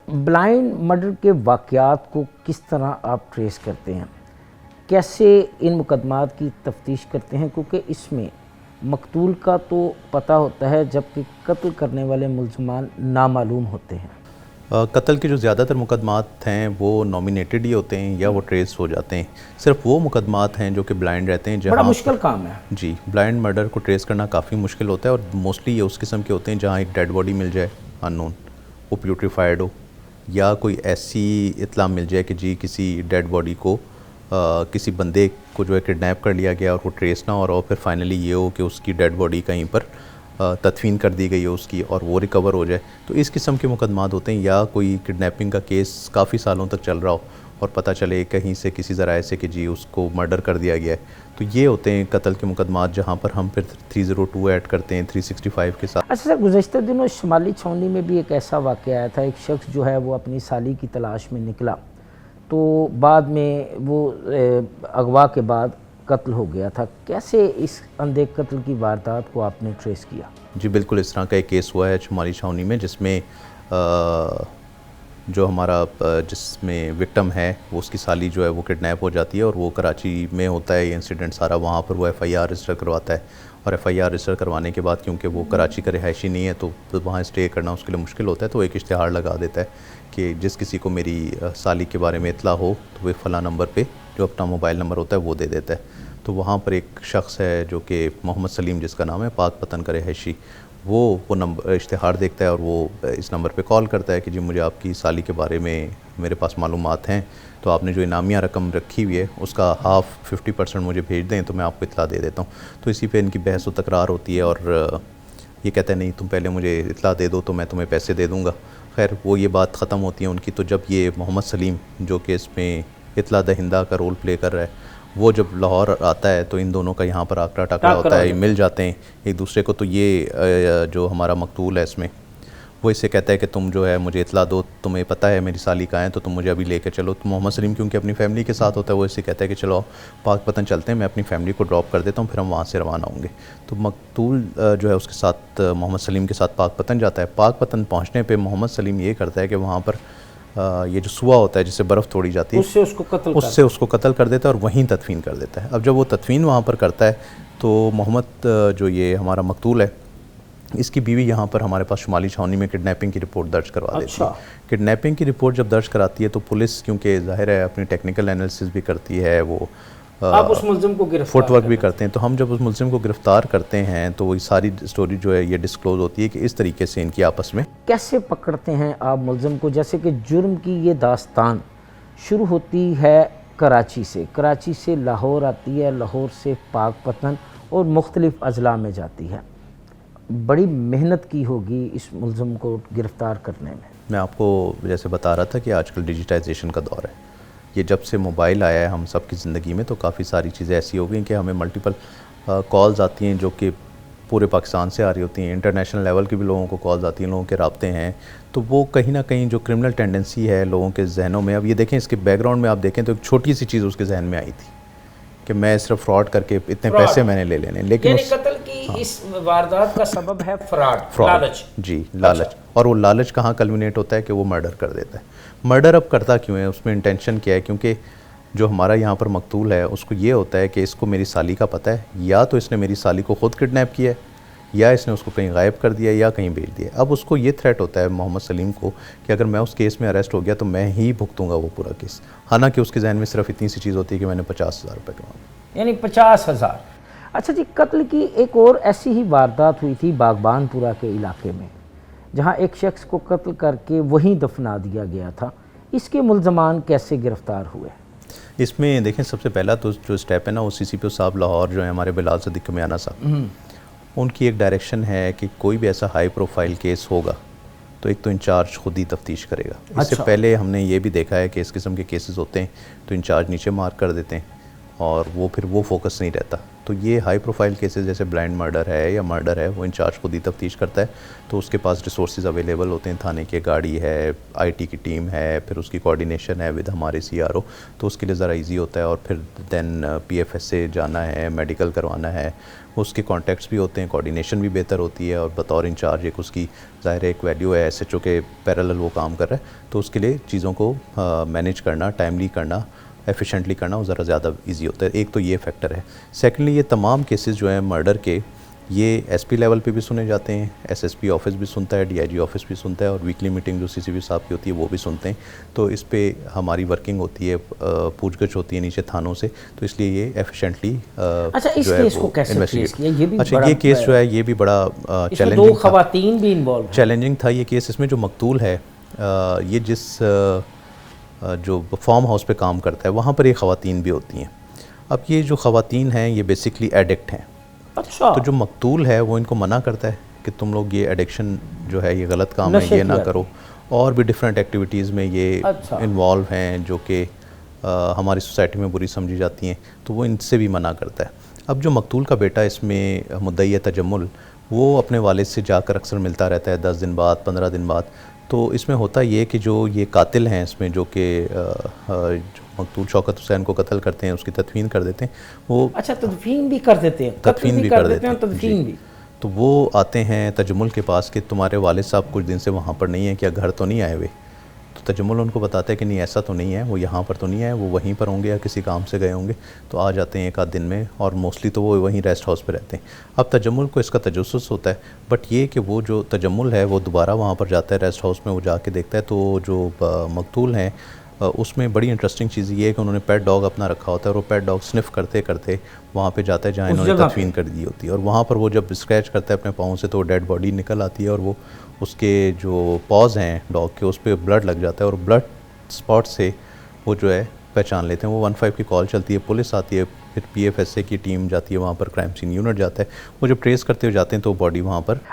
Blind murder के वाक़यात को किस तरह आप ट्रेस करते हैं, कैसे इन मुकदमात की तफ्तीश करते हैं, क्योंकि इसमें मकतूल का तो पता होता है जबकि कत्ल करने वाले मुल्ज़मान नामालूम होते हैं। कत्ल के जो ज़्यादातर मुकदमात हैं वो नॉमिनेटेड ही होते हैं या वो ट्रेस हो जाते हैं। सिर्फ वो मुकदमात हैं जो कि ब्लाइंड रहते हैं, जहाँ बड़ा मुश्किल काम है। जी, ब्लाइंड मर्डर को ट्रेस करना काफ़ी मुश्किल होता है और मोस्टली ये उस किस्म के होते हैं जहाँ एक डेड बॉडी मिल जाए अननोन, वो प्यूट्रीफाइड हो, या कोई ऐसी इत्ला मिल जाए कि जी किसी डेड बॉडी को किसी बंदे को जो है किडनैप कर लिया गया और वो ट्रेस ना हो रहा हो, फिर फाइनली ये हो कि उसकी डेड बॉडी कहीं पर तदफीन कर दी गई है उसकी और वो रिकवर हो जाए। तो इस किस्म के मुकदमात होते हैं, या कोई किडनैपिंग का केस काफ़ी सालों तक चल रहा हो और पता चले कहीं से किसी ज़राए से कि जी उसको मर्डर कर दिया गया है। तो ये होते हैं कत्ल के मुकदमात जहाँ पर हम फिर 302 ऐड करते हैं 365 के साथ। अच्छा सर, गुज़श्ता दिनों शुमाली छावनी में भी एक ऐसा वाक़या आया था, एक शख्स जो है वो अपनी साली की तलाश में निकला तो बाद में वो अगवा के बाद कत्ल हो गया था। कैसे इस अंधे कत्ल की वारदात को आपने ट्रेस किया? जी बिल्कुल, इस तरह का एक केस हुआ है शुमाली छावनी में, जिसमें जो हमारा जिसमें विक्टिम है वो उसकी साली जो है वो किडनैप हो जाती है और वो कराची में होता है ये इंसिडेंट सारा। वहाँ पर वो FIR रजिस्टर करवाता है और FIR रजिस्टर करवाने के बाद क्योंकि वो कराची का रिहायशी नहीं है तो वहाँ स्टे करना उसके लिए मुश्किल होता है, तो एक इश्तिहार लगा देता है कि जिस किसी को मेरी साली के बारे में इतला हो तो वो फ़लाँ नंबर पर जो अपना मोबाइल नंबर होता है वो दे देता है। तो वहाँ पर एक शख्स है जो कि मोहम्मद सलीम जिसका नाम है, पाक पतन का रिहायशी, वो नंबर इश्तिहार देखता है और वो इस नंबर पे कॉल करता है कि जी मुझे आपकी साली के बारे में मेरे पास मालूमात हैं, तो आपने जो इनामिया रकम रखी हुई है उसका हाफ़ 50% मुझे भेज दें तो मैं आपको इतला दे देता हूँ। तो इसी पे इनकी बहस व तकरार होती है और ये कहता है नहीं तुम पहले मुझे इतला दे दो तो मैं तुम्हें पैसे दे दूँगा। खैर वो ये बात ख़त्म होती है उनकी। तो जब ये मोहम्मद सलीम जो कि इसमें इतला दहिंदा का रोल प्ले कर रहा है, वो जब लाहौर आता है तो इन दोनों का यहाँ पर आकड़ा टाकरा होता है, मिल जाते हैं एक दूसरे को। तो ये जो हमारा मकतूल है इसमें वो इससे कहता है कि तुम जो है मुझे इतला दो, तुम्हें पता है मेरी साली कहाँ है तो तुम मुझे अभी लेकर चलो। तो मोहम्मद सलीम क्योंकि अपनी फैमिली के साथ होता है वो इससे कहता है कि चलो पाक पतन चलते हैं, मैं अपनी फैमिली को ड्रॉप कर देता हूँ, फिर हम वहाँ से रवाना होंगे। तो मकतूल जो है उसके साथ मोहम्मद सलीम के साथ पाक पतन जाता है। पाक पतन पहुँचने पर मोहम्मद सलीम ये करता है कि वहाँ पर ये जो सुआ होता है जिससे बर्फ़ तोड़ी जाती है उससे उसको कत्ल कर देता है और वहीं तदफीन कर देता है। अब जब वो तदफीन वहाँ पर करता है तो मोहम्मद जो ये हमारा मकतूल है इसकी बीवी यहाँ पर हमारे पास शुमाली छावनी में किडनैपिंग की रिपोर्ट दर्ज करवा देती है। किडनैपिंग की रिपोर्ट जब दर्ज कराती है तो पुलिस क्योंकि ज़ाहिर है अपनी टेक्निकल एनालिसिस भी करती है, वो आप उस मुल्ज़िम को गिरफ्तार फुटवर्क भी करते हैं। तो हम जब उस मुल्ज़िम को गिरफ़्तार करते हैं तो वही सारी स्टोरी जो है ये डिस्क्लोज़ होती है कि इस तरीके से इनकी आपस में कैसे पकड़ते हैं आप मुल्ज़िम को। जैसे कि जुर्म की ये दास्तान शुरू होती है कराची से लाहौर आती है, लाहौर से पाक पतन और मुख्तलिफ़ अजला में जाती है। बड़ी मेहनत की होगी इस मुल्ज़िम को गिरफ़्तार करने में। मैं आपको जैसे बता रहा था कि आजकल डिजिटाइजेशन का दौर है, ये जब से मोबाइल आया है हम सब की ज़िंदगी में तो काफ़ी सारी चीज़ें ऐसी हो गई कि हमें मल्टीपल कॉल्स आती हैं जो कि पूरे पाकिस्तान से आ रही होती हैं, इंटरनेशनल लेवल की भी लोगों को कॉल्स आती हैं, लोगों के राब्ते हैं। तो वो कहीं ना कहीं जो क्रिमिनल टेंडेंसी है लोगों के जहनों में, अब ये देखें इसके बैकग्राउंड में आप देखें तो एक छोटी सी चीज़ उसके जहन में आई थी कि मैं सिर्फ फ्रॉड करके इतने पैसे मैंने ले लेने, लेकिन कत्ल की इस वारदात का सबब है फ्रॉड, लालच। जी लालच। अच्छा। और वो लालच कहाँ कल्मिनेट होता है कि वो मर्डर कर देता है। मर्डर अब करता क्यों है, उसमें इंटेंशन क्या है? क्योंकि जो हमारा यहाँ पर मकतूल है उसको ये होता है कि इसको मेरी साली का पता है, या तो इसने मेरी साली को ख़ुद किडनैप किया है या इसने उसको कहीं गायब कर दिया या कहीं भेज दिया। अब उसको ये थ्रेट होता है मोहम्मद सलीम को कि अगर मैं उस केस में अरेस्ट हो गया तो मैं ही भुगतूंगा वो पूरा केस। हालांकि उसके जहन में सिर्फ इतनी सी चीज़ होती है कि मैंने 50,000 रुपये कमाए, यानी 50,000। अच्छा जी, कत्ल की एक और ऐसी ही वारदात हुई थी बागबानपुरा के इलाके में, जहां एक शख्स को कत्ल करके वहीं दफना दिया गया था। इसके मुल्ज़मान कैसे गिरफ़्तार हुए? इसमें देखें सबसे पहला तो जो स्टेप है ना वो CCPO साहब लाहौर जो है हमारे बिलाल सदीक कमियाना साहब, उनकी एक डायरेक्शन है कि कोई भी ऐसा हाई प्रोफाइल केस होगा तो एक तो इंचार्ज खुद ही तफ्तीश करेगा। इससे पहले हमने ये भी देखा है कि इस किस्म के केसेस होते हैं तो इंचार्ज नीचे मार्क कर देते हैं और वो फिर वो फोकस नहीं रहता। तो ये हाई प्रोफाइल केसेस जैसे ब्लाइंड मर्डर है या मर्डर है, वो इंचार्ज खुद ही तफ्तीश करता है, तो उसके पास रिसोर्सेज अवेलेबल होते हैं, थाने की गाड़ी है, आईटी की टीम है, फिर उसकी कोऑर्डिनेशन है विद हमारे सीआरओ, तो उसके लिए ज़रा इजी होता है। और फिर देन पीएफएस से जाना है, मेडिकल करवाना है, उसके कॉन्टैक्ट्स भी होते हैं, कोऑर्डिनेशन भी बेहतर होती है, और बतौर इंचार्ज एक उसकी ज़ाहिर एक वैल्यू है, एसएचओ के पैरेलल वो काम कर रहा है, तो उसके लिए चीज़ों को मैनेज करना, टाइमली करना, एफिशिएंटली करना वो ज़रा ज़्यादा इजी होता है। एक तो ये फैक्टर है। सेकेंडली, ये तमाम केसेस जो हैं मर्डर के, ये एसपी लेवल पे भी सुने जाते हैं, एसएसपी ऑफिस भी सुनता है, डीआईजी ऑफिस भी सुनता है, और वीकली मीटिंग जो सीसीबी साहब की होती है वो भी सुनते हैं। तो इस पे हमारी वर्किंग होती है, पूछगछ होती है नीचे थानों से, तो इसलिए ये एफिशिएंटली अच्छा, इस केस को कैसे ट्रेस किया? ये भी अच्छा, ये केस जो है ये भी बड़ा इसमें दो खवातीन भी इन्वॉल्व, चैलेंजिंग था ये केस। इसमें जो मकतूल है ये जिस जो फार्म हाउस पे काम करता है वहाँ पर ये ख़वातीन भी होती हैं। अब ये जो ख़वातीन हैं ये बेसिकली एडिक्ट हैं। अच्छा, तो जो मकतूल है वो इनको मना करता है कि तुम लोग ये एडिक्शन जो है ये गलत काम है, ये ना करो, और भी डिफरेंट एक्टिविटीज़ में ये इन्वॉल्व हैं जो कि हमारी सोसाइटी में बुरी समझी जाती हैं, तो वो इनसे भी मना करता है। अब जो मकतूल का बेटा इसमें मुद्दई है तजम्मुल, वो अपने वालिद से जाकर अक्सर मिलता रहता है 10 दिन बाद, 15 दिन बाद। तो इसमें होता ये कि जो ये कातिल हैं इसमें, जो कि जो मकतूल शौकत हुसैन को कत्ल करते हैं, उसकी तदफीन कर देते हैं वो। अच्छा, तदफीन भी कर देते हैं, तदफीन भी कर देते हैं, तदफीन भी। तो वो आते हैं तजम्मुल के पास कि तुम्हारे वालिद साहब कुछ दिन से वहाँ पर नहीं है, क्या घर तो नहीं आए हुए? तो तजम्मुल उनको बताता है कि नहीं, ऐसा तो नहीं है, वो यहाँ पर तो नहीं है, वो वहीं पर होंगे या किसी काम से गए होंगे। तो आ जाते हैं एक आध दिन में, और मोस्टली तो वो वहीं रेस्ट हाउस पे रहते हैं। अब तजम्मुल को इसका तजस्सुस होता है, बट ये कि वो जो तजम्मुल है वो दोबारा वहाँ पर जाता है रेस्ट हाउस में, वो जाके देखता है तो जो मकतूल हैं उसमें बड़ी इंटरेस्टिंग चीज़ ये है कि उन्होंने पेट डॉग अपना रखा होता है, और वो पेट डॉग स्निफ़ करते करते वहाँ पे जाता है जहाँ इन्होंने तदफीन कर दी होती है, और वहाँ पर वो जब स्क्रैच करता है अपने पाँव से तो डेड बॉडी निकल आती है, और वो उसके जो पॉज हैं डॉग के उस पर ब्लड लग जाता है, और ब्लड स्पॉट से वो जो है पहचान लेते हैं। वो 15 की कॉल चलती है, पुलिस आती है, फिर पीएफएसए की टीम जाती है वहाँ पर, क्राइम सीन यूनिट जाता है, वो जब ट्रेस करते हुए जाते हैं तो बॉडी वहाँ पर